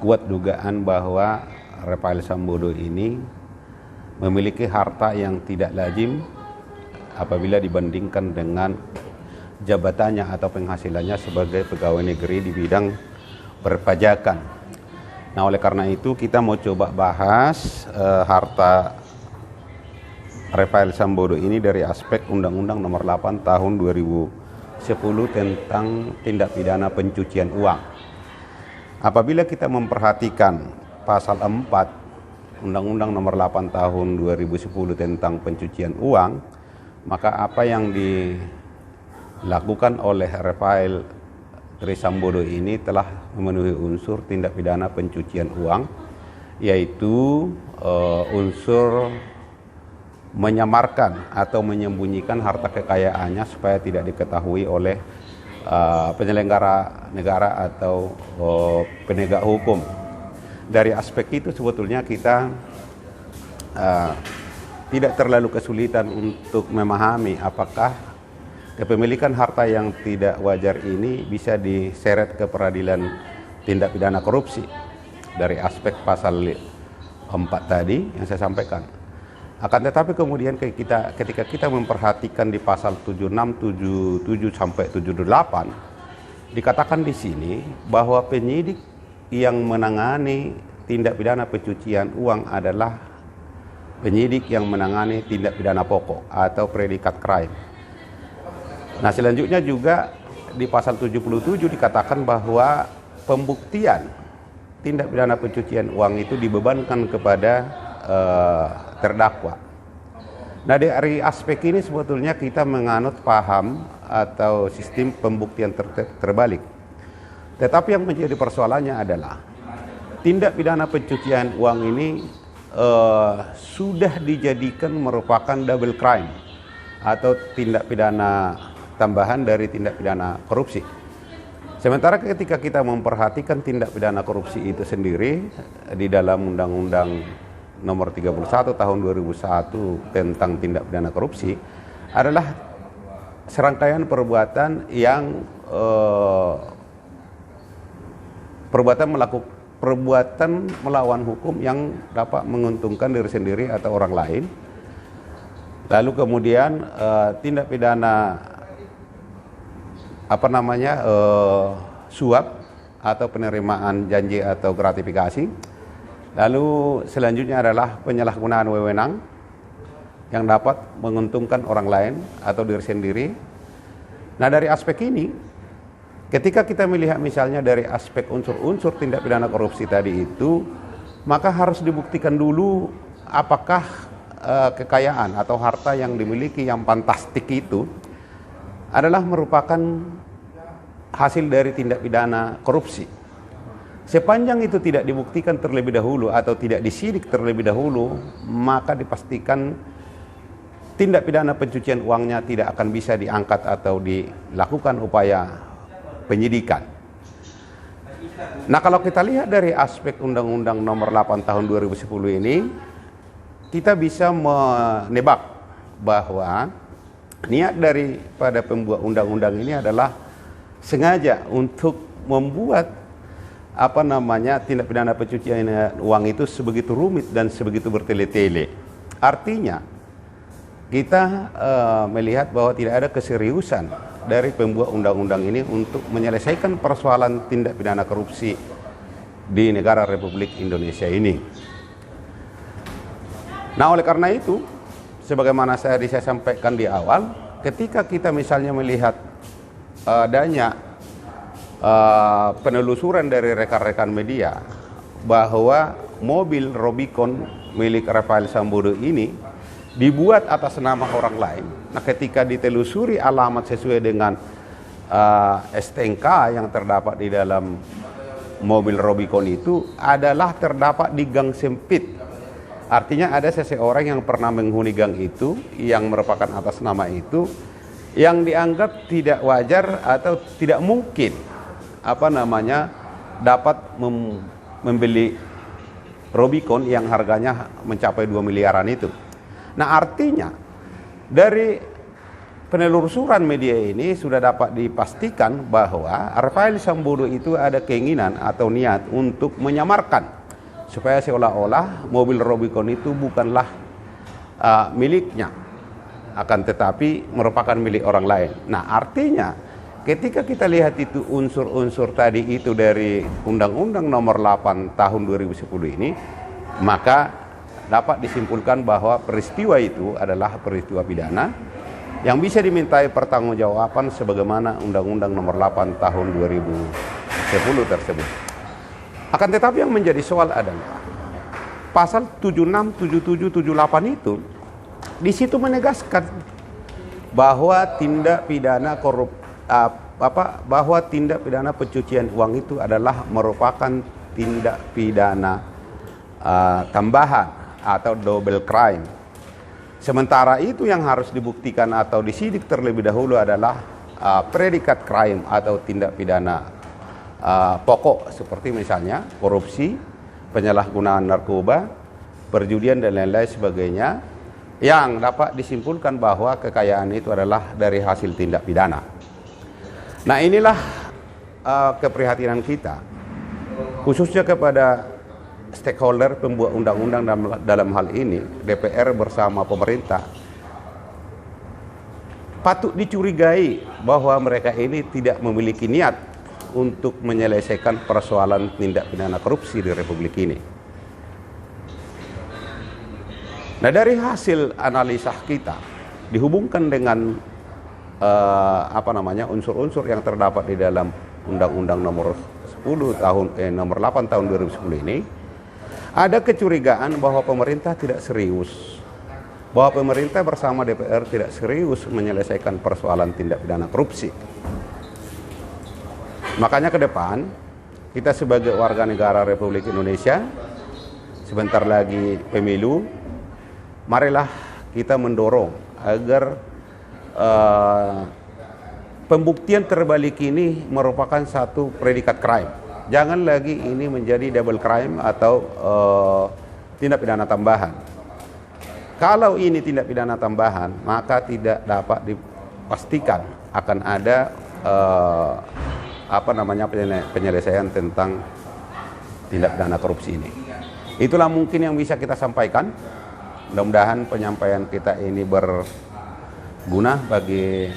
kuat dugaan bahwa Rafael Sambodo ini memiliki harta yang tidak lazim apabila dibandingkan dengan jabatannya atau penghasilannya sebagai pegawai negeri di bidang perpajakan. Nah, oleh karena itu kita mau coba bahas harta Rafael Sambodo ini dari aspek Undang-Undang Nomor 8 Tahun 2010 tentang tindak pidana pencucian uang. Apabila kita memperhatikan pasal 4 Undang-Undang Nomor 8 Tahun 2010 tentang pencucian uang, maka apa yang dilakukan oleh Rafael Trisambodo ini telah memenuhi unsur tindak pidana pencucian uang, yaitu unsur menyamarkan atau menyembunyikan harta kekayaannya supaya tidak diketahui oleh penyelenggara negara atau penegak hukum. Dari aspek itu sebetulnya kita tidak terlalu kesulitan untuk memahami apakah kepemilikan harta yang tidak wajar ini bisa diseret ke peradilan tindak pidana korupsi dari aspek pasal 4 tadi yang saya sampaikan. Akan tetapi kemudian ketika kita memperhatikan di pasal 76, 77 sampai 78 dikatakan di sini bahwa penyidik yang menangani tindak pidana pencucian uang adalah penyidik yang menangani tindak pidana pokok atau predikat crime. Nah, selanjutnya juga di pasal 77 dikatakan bahwa pembuktian tindak pidana pencucian uang itu dibebankan kepada terdakwa. Nah, dari aspek ini sebetulnya kita menganut paham atau sistem pembuktian terbalik. Tetapi yang menjadi persoalannya adalah tindak pidana pencucian uang ini sudah dijadikan merupakan double crime atau tindak pidana tambahan dari tindak pidana korupsi. Sementara ketika kita memperhatikan tindak pidana korupsi itu sendiri di dalam Undang-Undang Nomor 31 Tahun 2001 tentang tindak pidana korupsi adalah serangkaian perbuatan yang perbuatan melawan hukum yang dapat menguntungkan diri sendiri atau orang lain. Lalu kemudian tindak pidana suap atau penerimaan janji atau gratifikasi. Lalu selanjutnya adalah penyalahgunaan wewenang yang dapat menguntungkan orang lain atau diri sendiri. Nah, dari aspek ini, ketika kita melihat misalnya dari aspek unsur-unsur tindak pidana korupsi tadi itu, maka harus dibuktikan dulu apakah kekayaan atau harta yang dimiliki yang fantastik itu adalah merupakan hasil dari tindak pidana korupsi. Sepanjang itu tidak dibuktikan terlebih dahulu atau tidak disidik terlebih dahulu, maka dipastikan tindak pidana pencucian uangnya tidak akan bisa diangkat atau dilakukan upaya penyidikan. Nah, kalau kita lihat dari aspek Undang-Undang Nomor 8 Tahun 2010 ini, kita bisa menebak bahwa niat daripada pembuat undang-undang ini adalah sengaja untuk membuat tindak pidana pencucian uang itu sebegitu rumit dan sebegitu bertele-tele. Artinya kita melihat bahwa tidak ada keseriusan dari pembuat undang-undang ini untuk menyelesaikan persoalan tindak pidana korupsi di negara Republik Indonesia ini. Nah, oleh karena itu, sebagaimana saya sampaikan di awal, ketika kita misalnya melihat adanya penelusuran dari rekan-rekan media bahwa mobil Rubicon milik Rafael Sambodo ini dibuat atas nama orang lain. Nah, ketika ditelusuri alamat sesuai dengan STNK yang terdapat di dalam mobil Rubicon itu adalah terdapat di gang sempit. Artinya ada seseorang yang pernah menghuni gang itu yang merupakan atas nama itu yang dianggap tidak wajar atau tidak mungkin dapat membeli Rubicon yang harganya mencapai 2 miliaran itu. Nah, artinya dari penelusuran media ini sudah dapat dipastikan bahwa Rafael Sambodo itu ada keinginan atau niat untuk menyamarkan supaya seolah-olah mobil Rubicon itu bukanlah miliknya, akan tetapi merupakan milik orang lain. Nah, artinya ketika kita lihat itu unsur-unsur tadi itu dari Undang-Undang Nomor 8 Tahun 2010 ini, maka dapat disimpulkan bahwa peristiwa itu adalah peristiwa pidana yang bisa dimintai pertanggungjawaban sebagaimana Undang-Undang Nomor 8 Tahun 2010 tersebut. Akan tetapi yang menjadi soal adalah pasal 76, 77, 78 itu di situ menegaskan bahwa tindak pidana bahwa tindak pidana pencucian uang itu adalah merupakan tindak pidana tambahan atau double crime. Sementara itu yang harus dibuktikan atau disidik terlebih dahulu adalah predikat crime atau tindak pidana pokok seperti misalnya korupsi, penyalahgunaan narkoba, perjudian dan lain-lain sebagainya yang dapat disimpulkan bahwa kekayaan itu adalah dari hasil tindak pidana. Nah, inilah keprihatinan kita khususnya kepada stakeholder pembuat undang-undang dalam hal ini DPR bersama pemerintah. Patut dicurigai bahwa mereka ini tidak memiliki niat untuk menyelesaikan persoalan tindak pidana korupsi di Republik ini. Nah, dari hasil analisa kita dihubungkan dengan unsur-unsur yang terdapat di dalam Undang-Undang Nomor 8 Tahun 2010 ini, ada kecurigaan bahwa pemerintah tidak serius, bahwa pemerintah bersama DPR tidak serius menyelesaikan persoalan tindak pidana korupsi. Makanya ke depan kita sebagai warga negara Republik Indonesia, sebentar lagi pemilu, marilah kita mendorong agar pembuktian terbalik ini merupakan satu predikat crime. Jangan lagi ini menjadi double crime atau tindak pidana tambahan. Kalau ini tindak pidana tambahan, maka tidak dapat dipastikan akan ada penyelesaian tentang tindak pidana korupsi ini. Itulah mungkin yang bisa kita sampaikan. Mudah-mudahan penyampaian kita ini berguna bagi